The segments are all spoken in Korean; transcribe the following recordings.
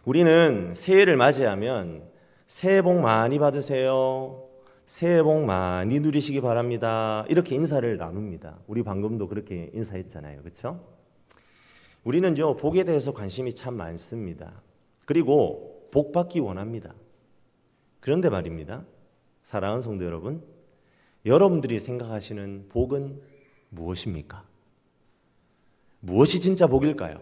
우리는 새해를 맞이하면 새해 복 많이 받으세요, 새해 복 많이 누리시기 바랍니다, 이렇게 인사를 나눕니다. 우리 방금도 그렇게 인사했잖아요, 그렇죠? 우리는요, 복에 대해서 관심이 참 많습니다. 그리고 복 받기 원합니다. 그런데 말입니다, 사랑하는 성도 여러분, 여러분들이 생각하시는 복은 무엇입니까? 무엇이 진짜 복일까요?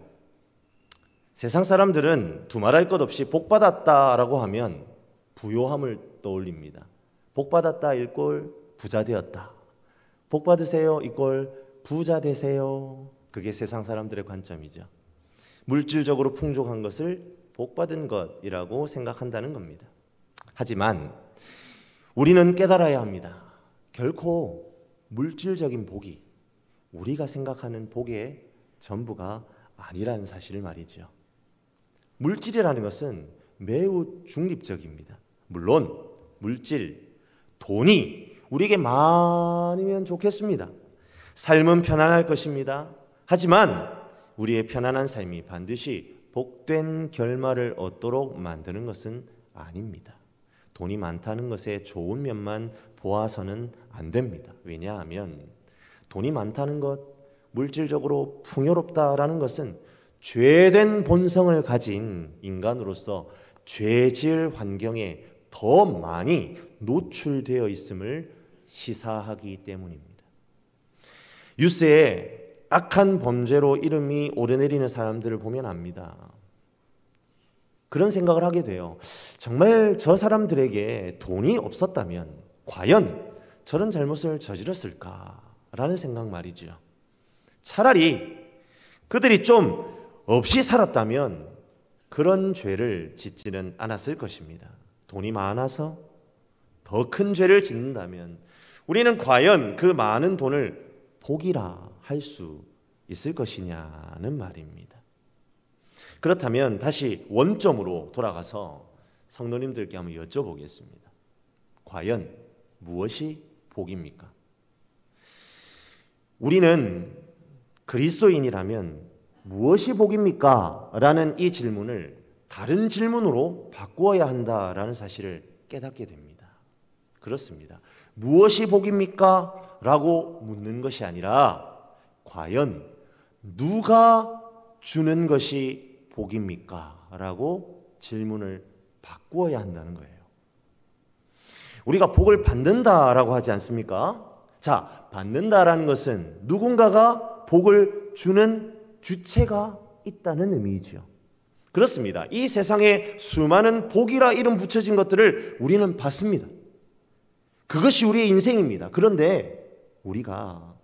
세상 사람들은 두말할 것 없이 복 받았다라고 하면 부요함을 떠올립니다. 복 받았다 이꼴 부자 되었다, 복 받으세요 이꼴 부자 되세요. 그게 세상 사람들의 관점이죠. 물질적으로 풍족한 것을 복 받은 것이라고 생각한다는 겁니다. 하지만 우리는 깨달아야 합니다. 결코 물질적인 복이 우리가 생각하는 복의 전부가 아니라는 사실을 말이죠. 물질이라는 것은 매우 중립적입니다. 물론 물질, 돈이 우리에게 많으면 좋겠습니다. 삶은 편안할 것입니다. 하지만 우리의 편안한 삶이 반드시 복된 결말을 얻도록 만드는 것은 아닙니다. 돈이 많다는 것의 좋은 면만 보아서는 안 됩니다. 왜냐하면 돈이 많다는 것, 물질적으로 풍요롭다라는 것은 죄된 본성을 가진 인간으로서 죄질 환경에 더 많이 노출되어 있음을 시사하기 때문입니다. 뉴스에 악한 범죄로 이름이 오르내리는 사람들을 보면 압니다. 그런 생각을 하게 돼요. 정말 저 사람들에게 돈이 없었다면 과연 저런 잘못을 저질렀을까라는 생각 말이죠. 차라리 그들이 좀 없이 살았다면 그런 죄를 짓지는 않았을 것입니다. 돈이 많아서 더 큰 죄를 짓는다면 우리는 과연 그 많은 돈을 복이라 할 수 있을 것이냐는 말입니다. 그렇다면 다시 원점으로 돌아가서 성도님들께 한번 여쭤보겠습니다. 과연 무엇이 복입니까? 우리는 그리스도인이라면 무엇이 복입니까? 라는 이 질문을 다른 질문으로 바꾸어야 한다라는 사실을 깨닫게 됩니다. 그렇습니다. 무엇이 복입니까? 라고 묻는 것이 아니라 과연 누가 주는 것이 복입니까? 라고 질문을 바꾸어야 한다는 거예요. 우리가 복을 받는다라고 하지 않습니까? 자, 받는다라는 것은 누군가가 복을 주는 주체가 있다는 의미이죠. 그렇습니다. 이 세상에 수많은 복이라 이름 붙여진 것들을 우리는 받습니다. 그것이 우리의 인생입니다. 그런데 우리가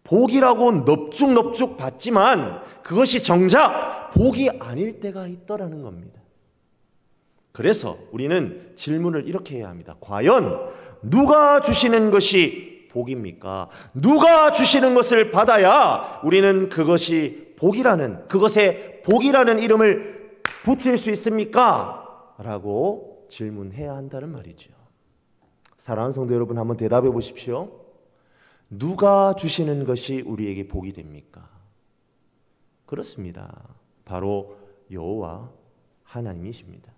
복이라고 넙죽넙죽 받지만 그것이 정작 복이 아닐 때가 있더라는 겁니다. 그래서 우리는 질문을 이렇게 해야 합니다. 과연 누가 주시는 것이 복입니까? 누가 주시는 것을 받아야 우리는 그것이 복이라는, 그것에 복이라는 이름을 붙일 수 있습니까? 라고 질문해야 한다는 말이죠. 사랑하는 성도 여러분, 한번 대답해 보십시오. 누가 주시는 것이 우리에게 복이 됩니까? 그렇습니다. 바로 여호와 하나님이십니다.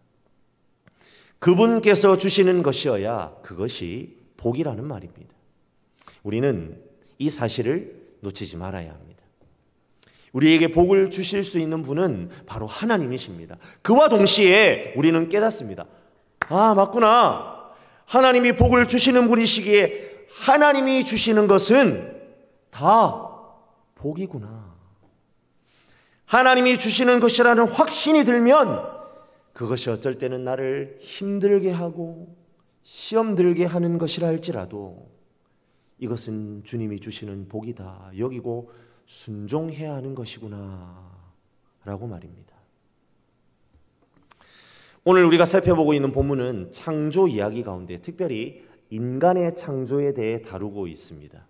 그분께서 주시는 것이어야 그것이 복이라는 말입니다. 우리는 이 사실을 놓치지 말아야 합니다. 우리에게 복을 주실 수 있는 분은 바로 하나님이십니다. 그와 동시에 우리는 깨닫습니다. 아, 맞구나. 하나님이 복을 주시는 분이시기에 하나님이 주시는 것은 다 복이구나. 하나님이 주시는 것이라는 확신이 들면 그것이 어쩔 때는 나를 힘들게 하고 시험 들게 하는 것이라 할지라도 이것은 주님이 주시는 복이다 여기고 순종해야 하는 것이구나 라고 말입니다. 오늘 우리가 살펴보고 있는 본문은 창조 이야기 가운데 특별히 인간의 창조에 대해 다루고 있습니다.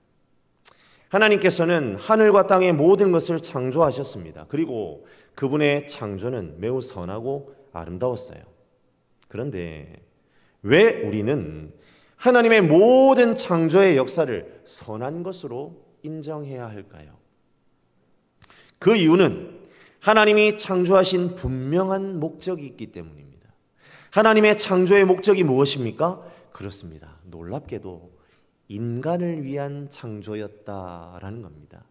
하나님께서는 하늘과 땅의 모든 것을 창조하셨습니다. 그리고 그분의 창조는 매우 선하고 아름다웠어요. 그런데 왜 우리는 하나님의 모든 창조의 역사를 선한 것으로 인정해야 할까요? 그 이유는 하나님이 창조하신 분명한 목적이 있기 때문입니다. 하나님의 창조의 목적이 무엇입니까? 그렇습니다. 놀랍게도 인간을 위한 창조였다라는 겁니다.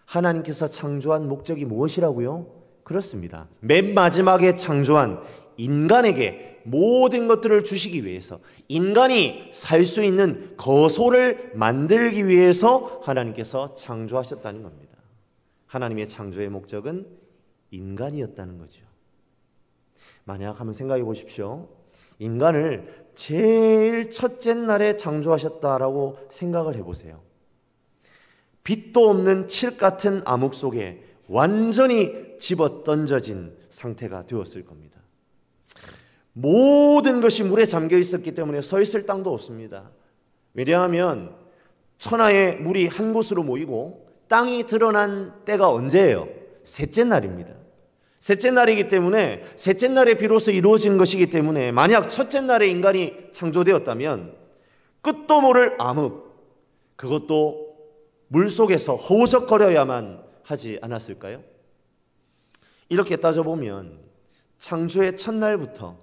하나님께서 창조한 목적이 무엇이라고요? 그렇습니다. 맨 마지막에 창조한 인간에게 모든 것들을 주시기 위해서, 인간이 살 수 있는 거소를 만들기 위해서 하나님께서 창조하셨다는 겁니다. 하나님의 창조의 목적은 인간이었다는 거죠. 만약 한번 생각해 보십시오. 인간을 제일 첫째 날에 창조하셨다라고 생각을 해보세요. 빛도 없는 칠 같은 암흑 속에 완전히 집어던져진 상태가 되었을 겁니다. 모든 것이 물에 잠겨 있었기 때문에 서 있을 땅도 없습니다. 왜냐하면 천하의 물이 한 곳으로 모이고 땅이 드러난 때가 언제예요? 셋째 날입니다. 셋째 날이기 때문에, 셋째 날에 비로소 이루어진 것이기 때문에, 만약 첫째 날에 인간이 창조되었다면 끝도 모를 암흑, 그것도 물속에서 허우적거려야만 하지 않았을까요? 이렇게 따져보면 창조의 첫날부터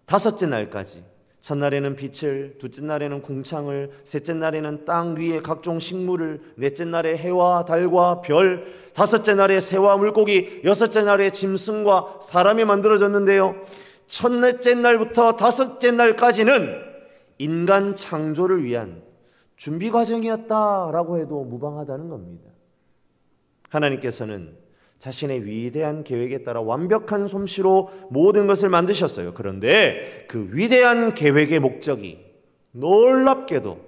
다섯째 날까지, 첫날에는 빛을, 둘째 날에는 궁창을, 셋째 날에는 땅 위에 각종 식물을, 넷째 날에 해와 달과 별, 다섯째 날에 새와 물고기, 여섯째 날에 짐승과 사람이 만들어졌는데요, 첫째 날부터 다섯째 날까지는 인간 창조를 위한 준비 과정이었다라고 해도 무방하다는 겁니다. 하나님께서는 자신의 위대한 계획에 따라 완벽한 솜씨로 모든 것을 만드셨어요. 그런데 그 위대한 계획의 목적이 놀랍게도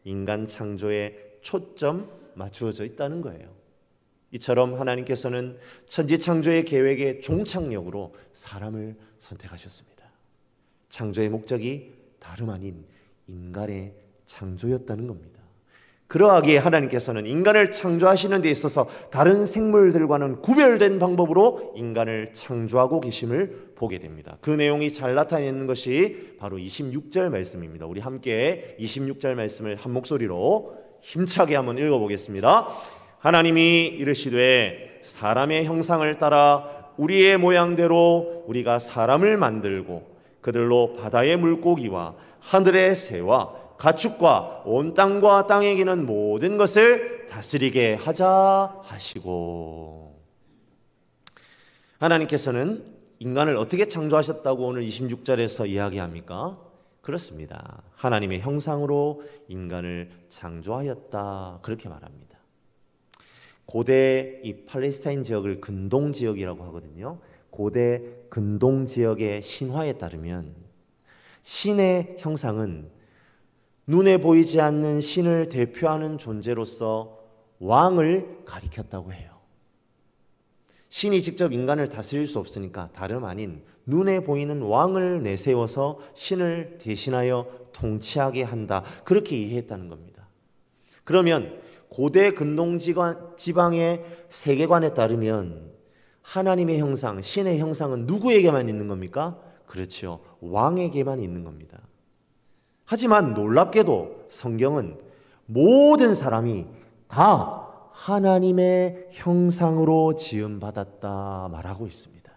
인간 창조에 초점 맞추어져 있다는 거예요. 이처럼 하나님께서는 천지 창조의 계획의 종착역으로 사람을 선택하셨습니다. 창조의 목적이 다름 아닌 인간의 창조였다는 겁니다. 그러하기에 하나님께서는 인간을 창조하시는 데 있어서 다른 생물들과는 구별된 방법으로 인간을 창조하고 계심을 보게 됩니다. 그 내용이 잘 나타내는 것이 바로 26절 말씀입니다. 우리 함께 26절 말씀을 한 목소리로 힘차게 한번 읽어보겠습니다. 하나님이 이르시되 사람의 형상을 따라 우리의 모양대로 우리가 사람을 만들고 그들로 바다의 물고기와 하늘의 새와 가축과 온 땅과 땅에 기는 모든 것을 다스리게 하자 하시고. 하나님께서는 인간을 어떻게 창조하셨다고 오늘 26절에서 이야기합니까? 그렇습니다. 하나님의 형상으로 인간을 창조하였다, 그렇게 말합니다. 고대 이 팔레스타인 지역을 근동 지역이라고 하거든요. 고대 근동 지역의 신화에 따르면 신의 형상은 눈에 보이지 않는 신을 대표하는 존재로서 왕을 가리켰다고 해요. 신이 직접 인간을 다스릴 수 없으니까 다름 아닌 눈에 보이는 왕을 내세워서 신을 대신하여 통치하게 한다, 그렇게 이해했다는 겁니다. 그러면 고대 근동 지방의 세계관에 따르면 하나님의 형상, 신의 형상은 누구에게만 있는 겁니까? 그렇죠. 왕에게만 있는 겁니다. 하지만 놀랍게도 성경은 모든 사람이 다 하나님의 형상으로 지음받았다 말하고 있습니다.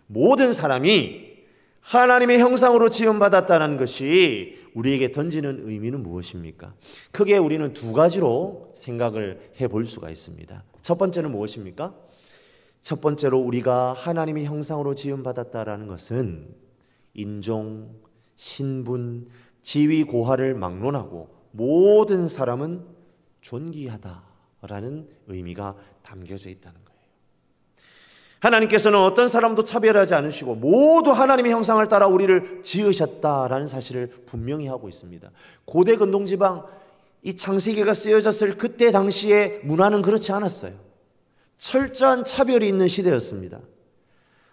모든 사람이 하나님의 형상으로 지음받았다는 것이 우리에게 던지는 의미는 무엇입니까? 크게 우리는 두 가지로 생각을 해볼 수가 있습니다. 첫 번째는 무엇입니까? 첫 번째로 우리가 하나님의 형상으로 지음받았다라는 것은 인종, 신분, 지위, 고하를 막론하고 모든 사람은 존귀하다라는 의미가 담겨져 있다는 거예요. 하나님께서는 어떤 사람도 차별하지 않으시고 모두 하나님의 형상을 따라 우리를 지으셨다라는 사실을 분명히 하고 있습니다. 고대 근동지방 이 창세기가 쓰여졌을 그때 당시의 문화는 그렇지 않았어요. 철저한 차별이 있는 시대였습니다.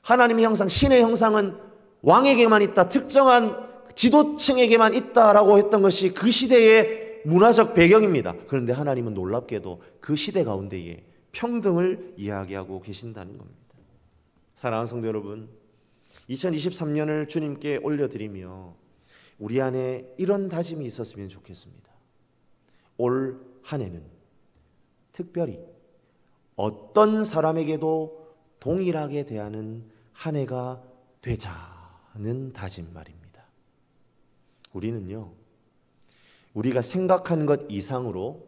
하나님의 형상, 신의 형상은 왕에게만 있다, 특정한 지도층에게만 있다라고 했던 것이 그 시대의 문화적 배경입니다. 그런데 하나님은 놀랍게도 그 시대 가운데에 평등을 이야기하고 계신다는 겁니다. 사랑하는 성도 여러분, 2023년을 주님께 올려드리며 우리 안에 이런 다짐이 있었으면 좋겠습니다. 올 한 해는 특별히 어떤 사람에게도 동일하게 대하는 한 해가 되자는 다짐 말입니다. 우리는요, 우리가 생각한 것 이상으로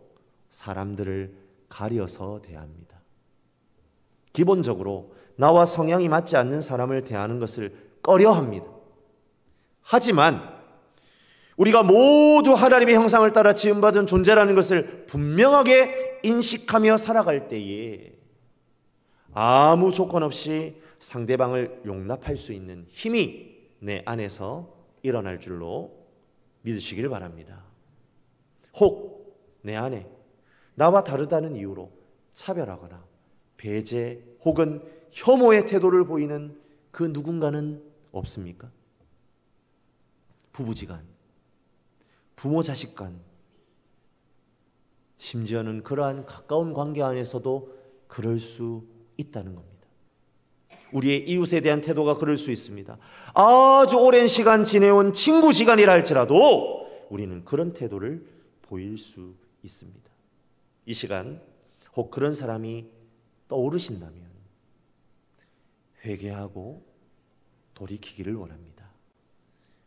사람들을 가려서 대합니다. 기본적으로 나와 성향이 맞지 않는 사람을 대하는 것을 꺼려합니다. 하지만 우리가 모두 하나님의 형상을 따라 지음받은 존재라는 것을 분명하게 인식하며 살아갈 때에 아무 조건 없이 상대방을 용납할 수 있는 힘이 내 안에서 일어날 줄로 믿으시길 바랍니다. 혹 내 안에 나와 다르다는 이유로 차별하거나 배제 혹은 혐오의 태도를 보이는 그 누군가는 없습니까? 부부지간, 부모 자식 간, 심지어는 그러한 가까운 관계 안에서도 그럴 수 있다는 겁니다. 우리의 이웃에 대한 태도가 그럴 수 있습니다. 아주 오랜 시간 지내온 친구 시간이라 할지라도 우리는 그런 태도를 보일 수 있습니다. 이 시간 혹 그런 사람이 떠오르신다면 회개하고 돌이키기를 원합니다.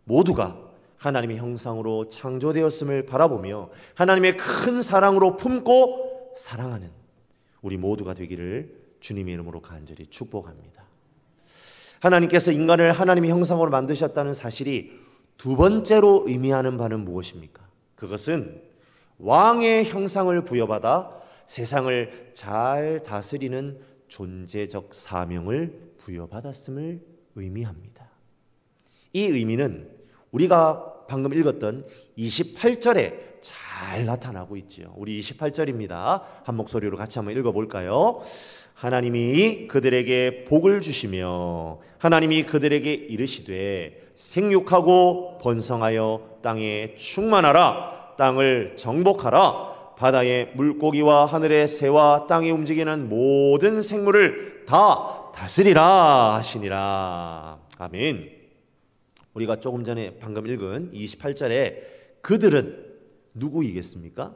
모두가 하나님의 형상으로 창조되었음을 바라보며 하나님의 큰 사랑으로 품고 사랑하는 우리 모두가 되기를 주님의 이름으로 간절히 축복합니다. 하나님께서 인간을 하나님의 형상으로 만드셨다는 사실이 두 번째로 의미하는 바는 무엇입니까? 그것은 왕의 형상을 부여받아 세상을 잘 다스리는 존재적 사명을 부여받았음을 의미합니다. 이 의미는 우리가 방금 읽었던 28절에 잘 나타나고 있죠. 우리 28절입니다. 한 목소리로 같이 한번 읽어볼까요? 하나님이 그들에게 복을 주시며 하나님이 그들에게 이르시되 생육하고 번성하여 땅에 충만하라. 땅을 정복하라. 바다의 물고기와 하늘의 새와 땅에 움직이는 모든 생물을 다 다스리라 하시니라. 아멘. 우리가 조금 전에 방금 읽은 28절에 그들은 누구이겠습니까?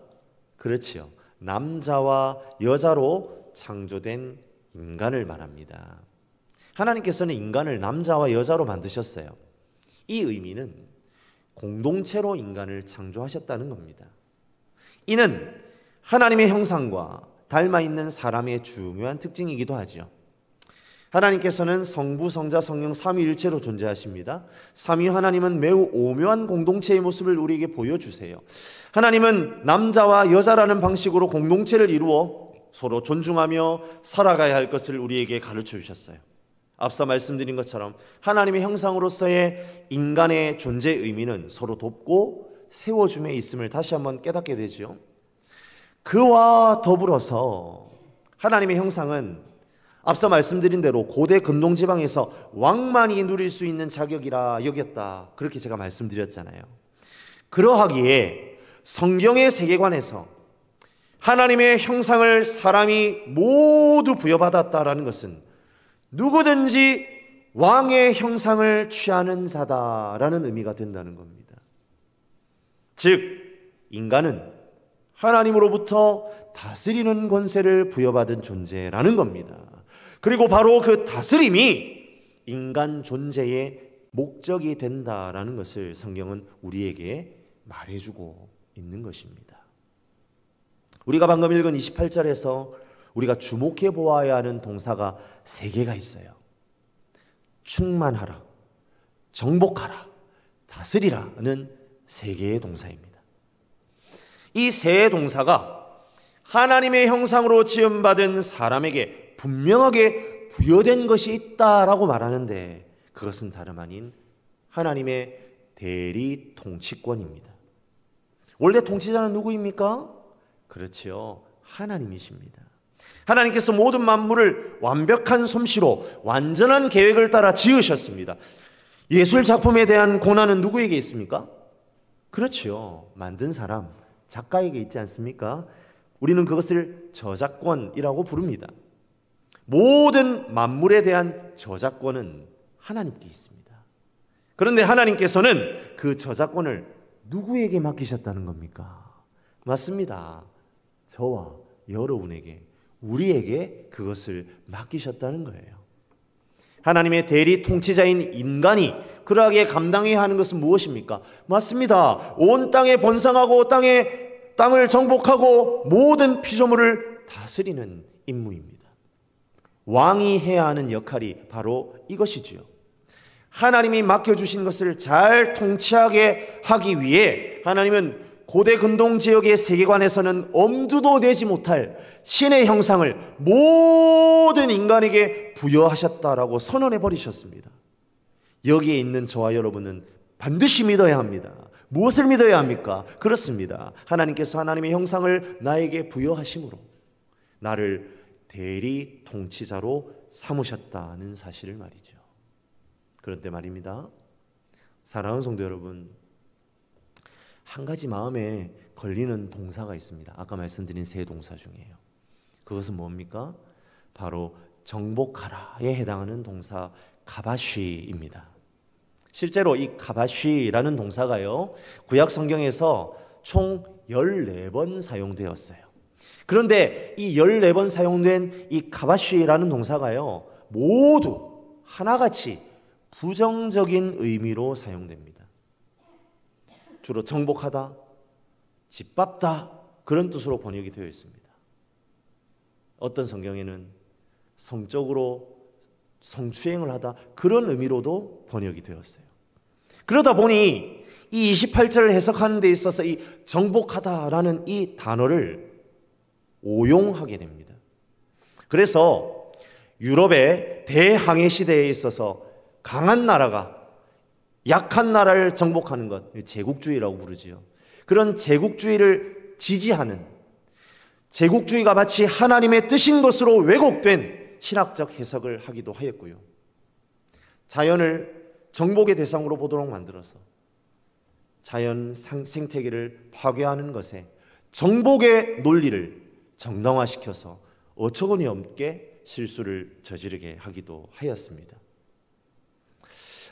그렇지요. 남자와 여자로 창조된 인간을 말합니다. 하나님께서는 인간을 남자와 여자로 만드셨어요. 이 의미는 공동체로 인간을 창조하셨다는 겁니다. 이는 하나님의 형상과 닮아 있는 사람의 중요한 특징이기도 하죠. 하나님께서는 성부, 성자, 성령 삼위일체로 존재하십니다. 삼위 하나님은 매우 오묘한 공동체의 모습을 우리에게 보여주세요. 하나님은 남자와 여자라는 방식으로 공동체를 이루어 서로 존중하며 살아가야 할 것을 우리에게 가르쳐 주셨어요. 앞서 말씀드린 것처럼 하나님의 형상으로서의 인간의 존재 의미는 서로 돕고 세워줌에 있음을 다시 한번 깨닫게 되죠. 그와 더불어서 하나님의 형상은 앞서 말씀드린 대로 고대 근동지방에서 왕만이 누릴 수 있는 자격이라 여겼다. 그렇게 제가 말씀드렸잖아요. 그러하기에 성경의 세계관에서 하나님의 형상을 사람이 모두 부여받았다라는 것은 누구든지 왕의 형상을 취하는 자다라는 의미가 된다는 겁니다. 즉 인간은 하나님으로부터 다스리는 권세를 부여받은 존재라는 겁니다. 그리고 바로 그 다스림이 인간 존재의 목적이 된다라는 것을 성경은 우리에게 말해주고 있는 것입니다. 우리가 방금 읽은 28절에서 우리가 주목해 보아야 하는 동사가 세 개가 있어요. 충만하라, 정복하라, 다스리라는 세 개의 동사입니다. 이 세 동사가 하나님의 형상으로 지음받은 사람에게 분명하게 부여된 것이 있다라고 말하는데 그것은 다름 아닌 하나님의 대리 통치권입니다. 원래 통치자는 누구입니까? 그렇지요. 하나님이십니다. 하나님께서 모든 만물을 완벽한 솜씨로 완전한 계획을 따라 지으셨습니다. 예술 작품에 대한 권한은 누구에게 있습니까? 그렇지요. 만든 사람, 작가에게 있지 않습니까? 우리는 그것을 저작권이라고 부릅니다. 모든 만물에 대한 저작권은 하나님께 있습니다. 그런데 하나님께서는 그 저작권을 누구에게 맡기셨다는 겁니까? 맞습니다. 저와 여러분에게, 우리에게 그것을 맡기셨다는 거예요. 하나님의 대리 통치자인 인간이 그러하게 감당해야 하는 것은 무엇입니까? 맞습니다. 온 땅에 번성하고 땅을 정복하고 모든 피조물을 다스리는 임무입니다. 왕이 해야 하는 역할이 바로 이것이지요. 하나님이 맡겨주신 것을 잘 통치하게 하기 위해 하나님은 고대 근동 지역의 세계관에서는 엄두도 내지 못할 신의 형상을 모든 인간에게 부여하셨다라고 선언해 버리셨습니다. 여기에 있는 저와 여러분은 반드시 믿어야 합니다. 무엇을 믿어야 합니까? 그렇습니다. 하나님께서 하나님의 형상을 나에게 부여하심으로 나를 대리 통치자로 삼으셨다는 사실을 말이죠. 그런데 말입니다. 사랑하는 성도 여러분, 한 가지 마음에 걸리는 동사가 있습니다. 아까 말씀드린 세 동사 중에요. 그것은 뭡니까? 바로 정복하라에 해당하는 동사 가바쉬입니다. 실제로 이 가바쉬라는 동사가요, 구약 성경에서 총 14번 사용되었어요. 그런데 이 14번 사용된 이 가바쉬라는 동사가요, 모두 하나같이 부정적인 의미로 사용됩니다. 주로 정복하다, 짓밟다 그런 뜻으로 번역이 되어 있습니다. 어떤 성경에는 성적으로 성추행을 하다 그런 의미로도 번역이 되었어요. 그러다 보니 이 28절을 해석하는 데 있어서 이 정복하다라는 이 단어를 오용하게 됩니다. 그래서 유럽의 대항해 시대에 있어서 강한 나라가 약한 나라를 정복하는 것, 제국주의라고 부르지요. 그런 제국주의를 지지하는, 제국주의가 마치 하나님의 뜻인 것으로 왜곡된 신학적 해석을 하기도 하였고요. 자연을 정복의 대상으로 보도록 만들어서 자연 생태계를 파괴하는 것에 정복의 논리를 정당화시켜서 어처구니 없게 실수를 저지르게 하기도 하였습니다.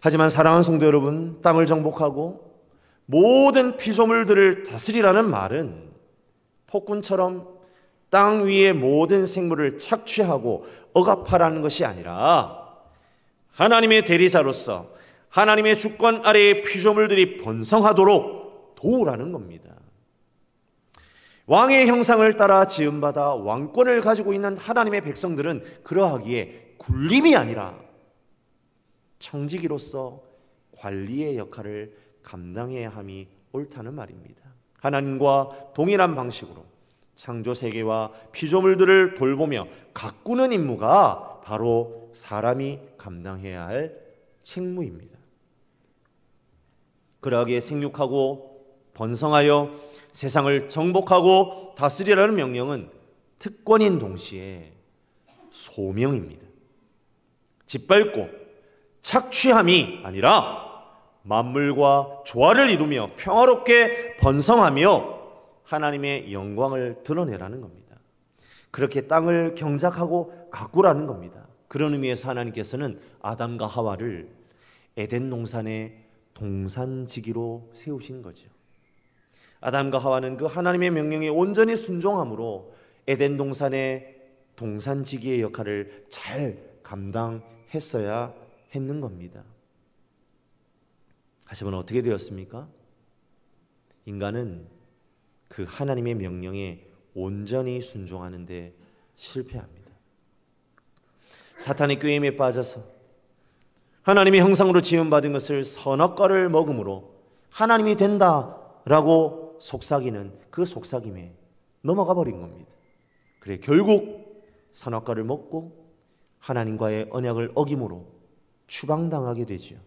하지만 사랑하는 성도 여러분, 땅을 정복하고 모든 피조물들을 다스리라는 말은 폭군처럼 땅 위의 모든 생물을 착취하고 억압하라는 것이 아니라 하나님의 대리자로서 하나님의 주권 아래의 피조물들이 번성하도록 도우라는 겁니다. 왕의 형상을 따라 지음받아 왕권을 가지고 있는 하나님의 백성들은 그러하기에 군림이 아니라 청지기로서 관리의 역할을 감당해야 함이 옳다는 말입니다. 하나님과 동일한 방식으로 창조 세계와 피조물들을 돌보며 가꾸는 임무가 바로 사람이 감당해야 할 책무입니다. 그러하기에 생육하고 번성하여 세상을 정복하고 다스리라는 명령은 특권인 동시에 소명입니다. 짓밟고 착취함이 아니라 만물과 조화를 이루며 평화롭게 번성하며 하나님의 영광을 드러내라는 겁니다. 그렇게 땅을 경작하고 가꾸라는 겁니다. 그런 의미에서 하나님께서는 아담과 하와를 에덴 동산의 동산지기로 세우신 거죠. 아담과 하와는 그 하나님의 명령에 온전히 순종함으로 에덴 동산의 동산지기의 역할을 잘 감당했어야 했는 겁니다. 하지만 어떻게 되었습니까? 인간은 그 하나님의 명령에 온전히 순종하는데 실패합니다. 사탄의 꾀임에 빠져서 하나님의 형상으로 지음받은 것을 선악과를 먹음으로 하나님이 된다라고 속삭이는 그 속삭임에 넘어가 버린 겁니다. 그래 결국 선악과를 먹고 하나님과의 언약을 어김으로 추방당하게 되지요.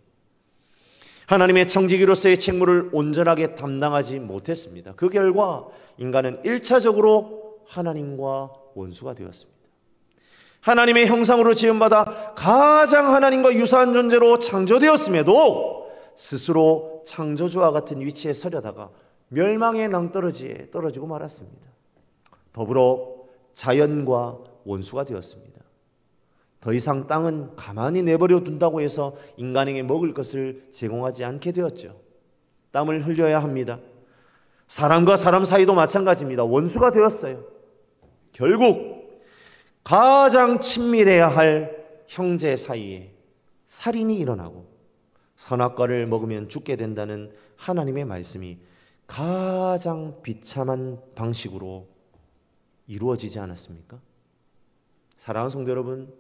하나님의 청지기로서의 책무를 온전하게 담당하지 못했습니다. 그 결과 인간은 1차적으로 하나님과 원수가 되었습니다. 하나님의 형상으로 지음받아 가장 하나님과 유사한 존재로 창조되었음에도 스스로 창조주와 같은 위치에 서려다가 멸망의 낭떠러지에 떨어지고 말았습니다. 더불어 자연과 원수가 되었습니다. 더 이상 땅은 가만히 내버려 둔다고 해서 인간에게 먹을 것을 제공하지 않게 되었죠. 땀을 흘려야 합니다. 사람과 사람 사이도 마찬가지입니다. 원수가 되었어요. 결국 가장 친밀해야 할 형제 사이에 살인이 일어나고 선악과를 먹으면 죽게 된다는 하나님의 말씀이 가장 비참한 방식으로 이루어지지 않았습니까? 사랑하는 성도 여러분,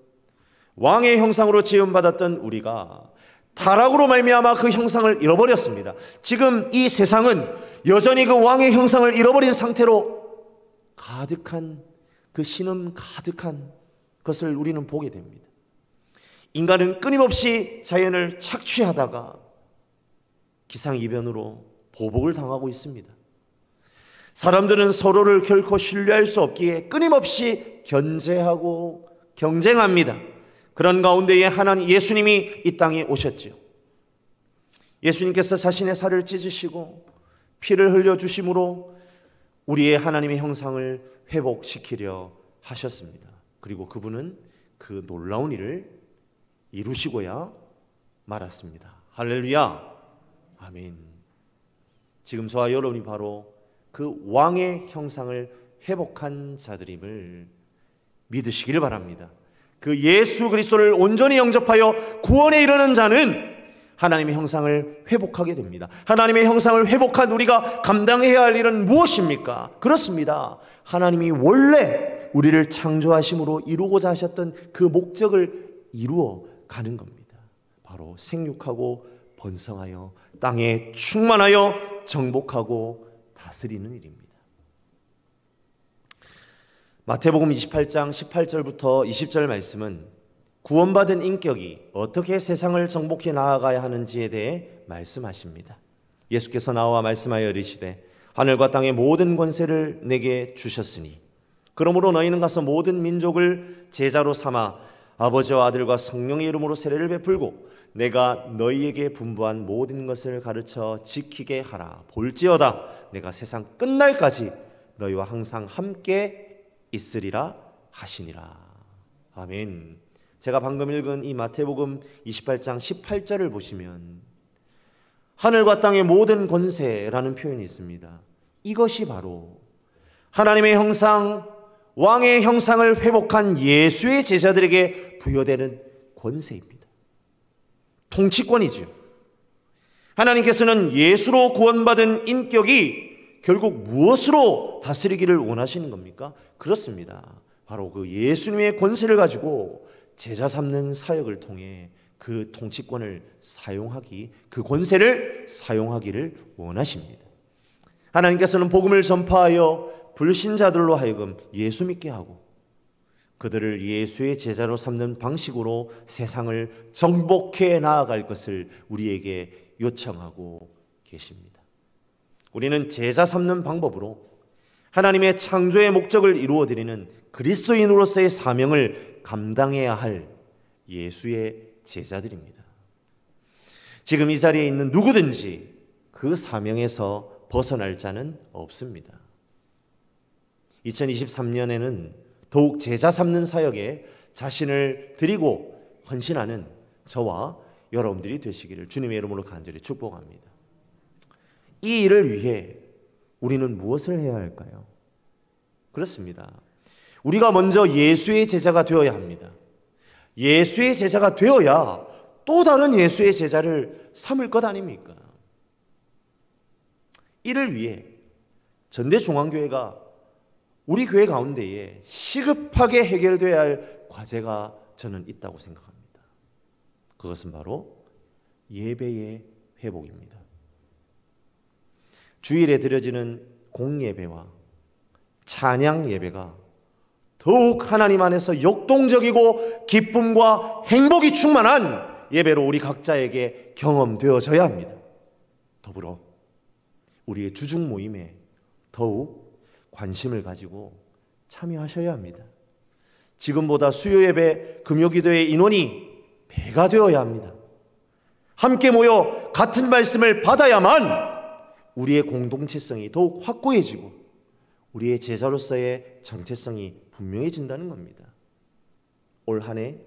왕의 형상으로 지음받았던 우리가 타락으로 말미암아 그 형상을 잃어버렸습니다. 지금 이 세상은 여전히 그 왕의 형상을 잃어버린 상태로 가득한, 그 신음 가득한 것을 우리는 보게 됩니다. 인간은 끊임없이 자연을 착취하다가 기상이변으로 보복을 당하고 있습니다. 사람들은 서로를 결코 신뢰할 수 없기에 끊임없이 견제하고 경쟁합니다. 그런 가운데에 하나님 예수님이 이 땅에 오셨죠. 예수님께서 자신의 살을 찢으시고 피를 흘려주심으로 우리의 하나님의 형상을 회복시키려 하셨습니다. 그리고 그분은 그 놀라운 일을 이루시고야 말았습니다. 할렐루야, 아멘. 지금 저와 여러분이 바로 그 왕의 형상을 회복한 자들임을 믿으시기를 바랍니다. 그 예수 그리스도를 온전히 영접하여 구원에 이르는 자는 하나님의 형상을 회복하게 됩니다. 하나님의 형상을 회복한 우리가 감당해야 할 일은 무엇입니까? 그렇습니다. 하나님이 원래 우리를 창조하심으로 이루고자 하셨던 그 목적을 이루어 가는 겁니다. 바로 생육하고 번성하여 땅에 충만하여 정복하고 다스리는 일입니다. 마태복음 28장 18절부터 20절 말씀은 구원받은 인격이 어떻게 세상을 정복해 나아가야 하는지에 대해 말씀하십니다. 예수께서 나와 말씀하여 이르시되 하늘과 땅의 모든 권세를 내게 주셨으니 그러므로 너희는 가서 모든 민족을 제자로 삼아 아버지와 아들과 성령의 이름으로 세례를 베풀고 내가 너희에게 분부한 모든 것을 가르쳐 지키게 하라. 볼지어다 내가 세상 끝날까지 너희와 항상 함께 있으리라 하시니라. 아멘. 제가 방금 읽은 이 마태복음 28장 18절을 보시면 하늘과 땅의 모든 권세라는 표현이 있습니다. 이것이 바로 하나님의 형상, 왕의 형상을 회복한 예수의 제자들에게 부여되는 권세입니다. 통치권이죠. 하나님께서는 예수로 구원받은 인격이 결국 무엇으로 다스리기를 원하시는 겁니까? 그렇습니다. 바로 그 예수님의 권세를 가지고 제자 삼는 사역을 통해 그 통치권을 사용하기, 그 권세를 사용하기를 원하십니다. 하나님께서는 복음을 전파하여 불신자들로 하여금 예수 믿게 하고 그들을 예수의 제자로 삼는 방식으로 세상을 정복해 나아갈 것을 우리에게 요청하고 계십니다. 우리는 제자 삼는 방법으로 하나님의 창조의 목적을 이루어드리는 그리스도인으로서의 사명을 감당해야 할 예수의 제자들입니다. 지금 이 자리에 있는 누구든지 그 사명에서 벗어날 자는 없습니다. 2023년에는 더욱 제자 삼는 사역에 자신을 드리고 헌신하는 저와 여러분들이 되시기를 주님의 이름으로 간절히 축복합니다. 이 일을 위해 우리는 무엇을 해야 할까요? 그렇습니다. 우리가 먼저 예수의 제자가 되어야 합니다. 예수의 제자가 되어야 또 다른 예수의 제자를 삼을 것 아닙니까? 이를 위해 전대중앙교회가 우리 교회 가운데에 시급하게 해결되어야 할 과제가 저는 있다고 생각합니다. 그것은 바로 예배의 회복입니다. 주일에 드려지는 공예배와 찬양 예배가 더욱 하나님 안에서 역동적이고 기쁨과 행복이 충만한 예배로 우리 각자에게 경험되어져야 합니다. 더불어 우리의 주중 모임에 더욱 관심을 가지고 참여하셔야 합니다. 지금보다 수요 예배, 금요 기도의 인원이 배가 되어야 합니다. 함께 모여 같은 말씀을 받아야만 우리의 공동체성이 더욱 확고해지고 우리의 제자로서의 정체성이 분명해진다는 겁니다. 올 한 해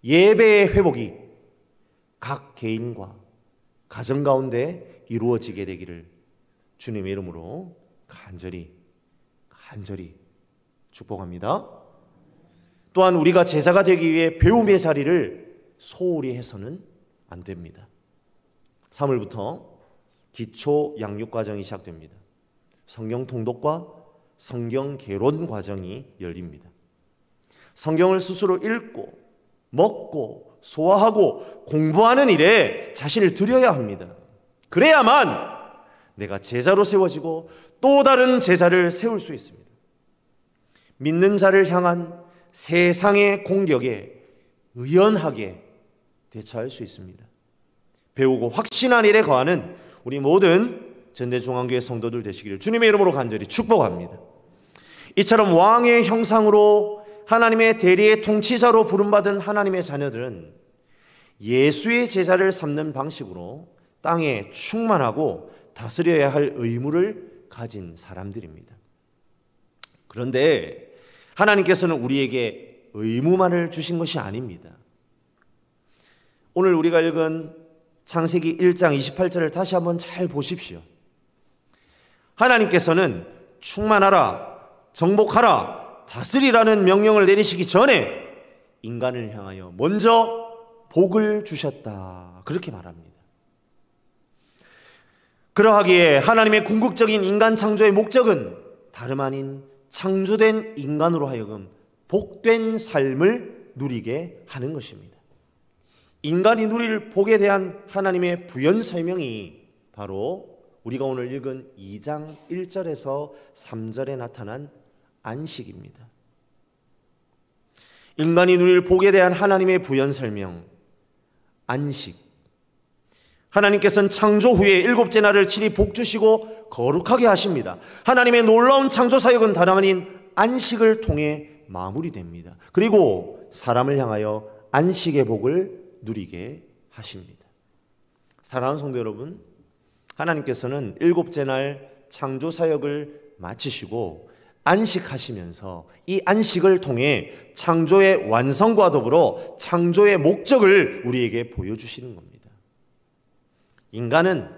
예배의 회복이 각 개인과 가정 가운데 이루어지게 되기를 주님의 이름으로 간절히 축복합니다. 또한 우리가 제자가 되기 위해 배움의 자리를 소홀히 해서는 안 됩니다. 3월부터 기초 양육 과정이 시작됩니다. 성경 통독과 성경 개론 과정이 열립니다. 성경을 스스로 읽고 먹고 소화하고 공부하는 일에 자신을 들여야 합니다. 그래야만 내가 제자로 세워지고 또 다른 제자를 세울 수 있습니다. 믿는 자를 향한 세상의 공격에 의연하게 대처할 수 있습니다. 배우고 확신한 일에 거하는 우리 모든 전대중앙교회 성도들 되시기를 주님의 이름으로 간절히 축복합니다. 이처럼 왕의 형상으로 하나님의 대리의 통치자로 부름받은 하나님의 자녀들은 예수의 제자를 삼는 방식으로 땅에 충만하고 다스려야 할 의무를 가진 사람들입니다. 그런데 하나님께서는 우리에게 의무만을 주신 것이 아닙니다. 오늘 우리가 읽은 창세기 1장 28절을 다시 한번 잘 보십시오. 하나님께서는 충만하라, 정복하라, 다스리라는 명령을 내리시기 전에 인간을 향하여 먼저 복을 주셨다, 그렇게 말합니다. 그러하기에 하나님의 궁극적인 인간 창조의 목적은 다름 아닌 창조된 인간으로 하여금 복된 삶을 누리게 하는 것입니다. 인간이 누릴 복에 대한 하나님의 부연 설명이 바로 우리가 오늘 읽은 2장 1절에서 3절에 나타난 안식입니다. 인간이 누릴 복에 대한 하나님의 부연 설명, 안식. 하나님께서는 창조 후에 7째 날을 친히 복 주시고 거룩하게 하십니다. 하나님의 놀라운 창조 사역은 다름 아닌 안식을 통해 마무리됩니다. 그리고 사람을 향하여 안식의 복을 누리게 하십니다. 사랑하는 성도 여러분, 하나님께서는 7째 날 창조 사역을 마치시고 안식하시면서 이 안식을 통해 창조의 완성과 더불어 창조의 목적을 우리에게 보여주시는 겁니다. 인간은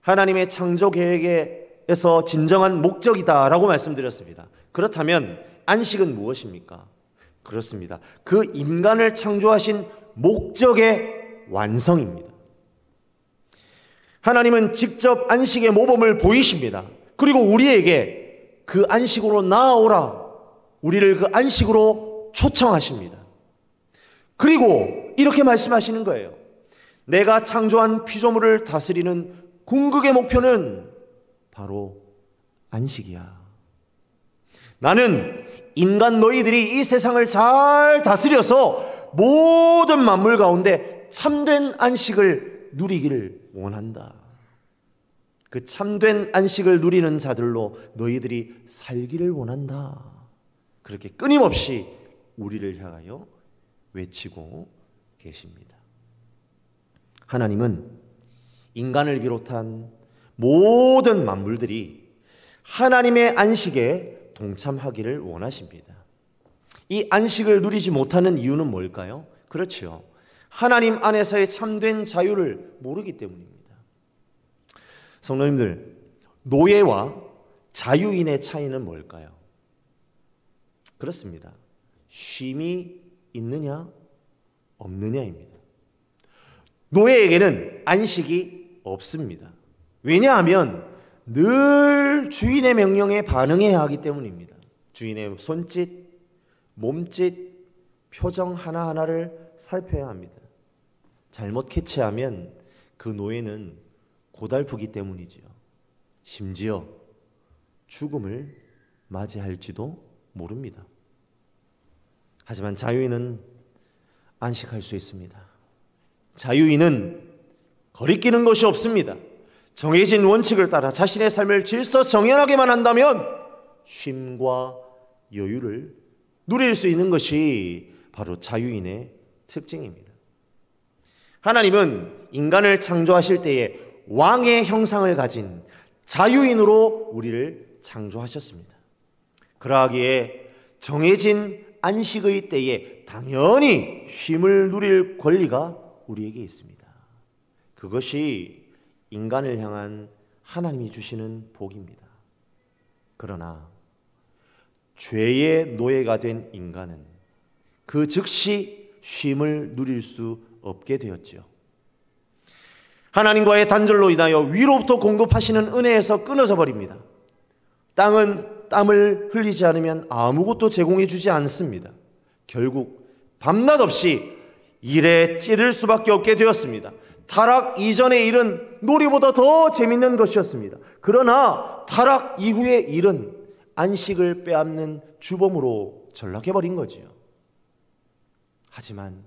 하나님의 창조 계획에서 진정한 목적이다라고 말씀드렸습니다. 그렇다면 안식은 무엇입니까? 그렇습니다. 그 인간을 창조하신 목적의 완성입니다. 하나님은 직접 안식의 모범을 보이십니다. 그리고 우리에게 그 안식으로 나아오라, 우리를 그 안식으로 초청하십니다. 그리고 이렇게 말씀하시는 거예요. 내가 창조한 피조물을 다스리는 궁극의 목표는 바로 안식이야. 나는 인간 너희들이 이 세상을 잘 다스려서 모든 만물 가운데 참된 안식을 누리기를 원한다. 그 참된 안식을 누리는 자들로 너희들이 살기를 원한다. 그렇게 끊임없이 우리를 향하여 외치고 계십니다. 하나님은 인간을 비롯한 모든 만물들이 하나님의 안식에 동참하기를 원하십니다. 이 안식을 누리지 못하는 이유는 뭘까요? 그렇죠. 하나님 안에서의 참된 자유를 모르기 때문입니다. 성도님들, 노예와 자유인의 차이는 뭘까요? 그렇습니다. 쉼이 있느냐 없느냐입니다. 노예에게는 안식이 없습니다. 왜냐하면 늘 주인의 명령에 반응해야 하기 때문입니다. 주인의 손짓, 몸짓, 표정 하나하나를 살펴야 합니다. 잘못 캐치하면 그 노예는 고달프기 때문이지요. 심지어 죽음을 맞이할지도 모릅니다. 하지만 자유인은 안식할 수 있습니다. 자유인은 거리끼는 것이 없습니다. 정해진 원칙을 따라 자신의 삶을 질서정연하게만 한다면 쉼과 여유를 누릴 수 있는 것이 바로 자유인의 특징입니다. 하나님은 인간을 창조하실 때에 왕의 형상을 가진 자유인으로 우리를 창조하셨습니다. 그러하기에 정해진 안식의 때에 당연히 쉼을 누릴 권리가 우리에게 있습니다. 그것이 인간을 향한 하나님이 주시는 복입니다. 그러나 죄의 노예가 된 인간은 그 즉시 쉼을 누릴 수 없게 되었지요. 하나님과의 단절로 인하여 위로부터 공급하시는 은혜에서 끊어져 버립니다. 땅은 땀을 흘리지 않으면 아무것도 제공해 주지 않습니다. 결국 밤낮 없이 일에 찌를 수밖에 없게 되었습니다. 타락 이전의 일은 놀이보다 더 재밌는 것이었습니다. 그러나 타락 이후의 일은 안식을 빼앗는 주범으로 전락해버린 거지요. 하지만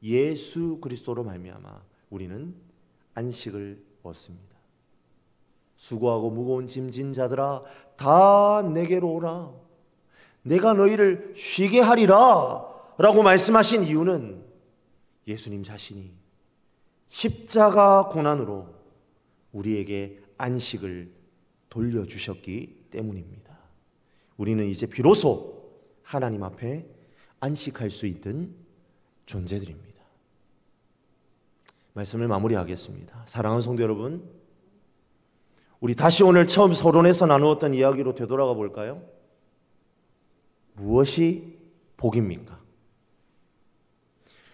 예수 그리스도로 말미암아 우리는 안식을 얻습니다. 수고하고 무거운 짐진 자들아 다 내게로 오라. 내가 너희를 쉬게 하리라 라고 말씀하신 이유는 예수님 자신이 십자가 고난으로 우리에게 안식을 돌려주셨기 때문입니다. 우리는 이제 비로소 하나님 앞에 안식할 수 있는 존재들입니다. 말씀을 마무리하겠습니다. 사랑하는 성도 여러분, 우리 다시 오늘 처음 서론에서 나누었던 이야기로 되돌아가 볼까요? 무엇이 복입니까?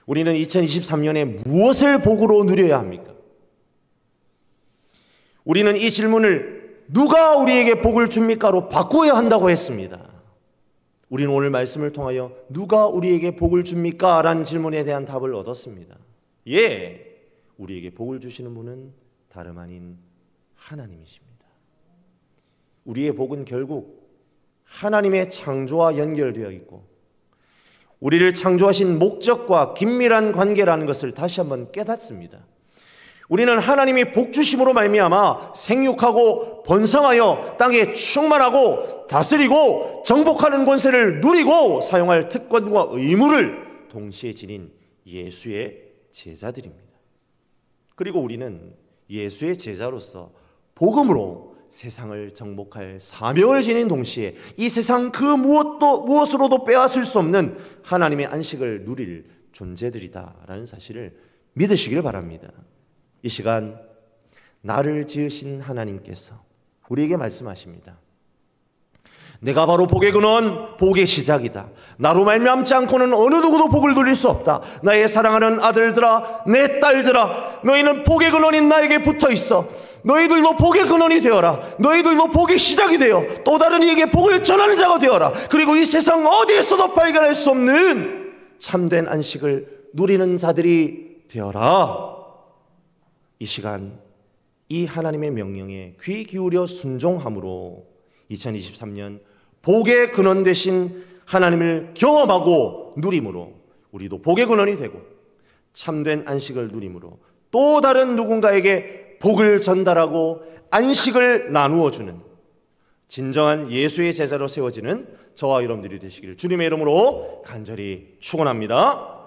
우리는 2023년에 무엇을 복으로 누려야 합니까? 우리는 이 질문을 누가 우리에게 복을 줍니까?로 바꾸어야 한다고 했습니다. 우리는 오늘 말씀을 통하여 누가 우리에게 복을 줍니까? 라는 질문에 대한 답을 얻었습니다. 예, 우리에게 복을 주시는 분은 다름 아닌 하나님이십니다. 우리의 복은 결국 하나님의 창조와 연결되어 있고 우리를 창조하신 목적과 긴밀한 관계라는 것을 다시 한번 깨닫습니다. 우리는 하나님이 복 주심으로 말미암아 생육하고 번성하여 땅에 충만하고 다스리고 정복하는 권세를 누리고 사용할 특권과 의무를 동시에 지닌 예수의 제자들입니다. 그리고 우리는 예수의 제자로서 복음으로 세상을 정복할 사명을 지닌 동시에 이 세상 그 무엇으로도 빼앗을 수 없는 하나님의 안식을 누릴 존재들이다라는 사실을 믿으시길 바랍니다. 이 시간 나를 지으신 하나님께서 우리에게 말씀하십니다. 내가 바로 복의 근원, 복의 시작이다. 나로 말미암지 않고는 어느 누구도 복을 누릴 수 없다. 나의 사랑하는 아들들아, 내 딸들아, 너희는 복의 근원인 나에게 붙어 있어. 너희들도 복의 근원이 되어라. 너희들도 복의 시작이 되어 또 다른 이에게 복을 전하는 자가 되어라. 그리고 이 세상 어디에서도 발견할 수 없는 참된 안식을 누리는 자들이 되어라. 이 시간 이 하나님의 명령에 귀 기울여 순종함으로 2023년 복의 근원 되신 하나님을 경험하고 누림으로 우리도 복의 근원이 되고 참된 안식을 누림으로 또 다른 누군가에게 복을 전달하고 안식을 나누어 주는 진정한 예수의 제자로 세워지는 저와 여러분들이 되시기를 주님의 이름으로 간절히 축원합니다.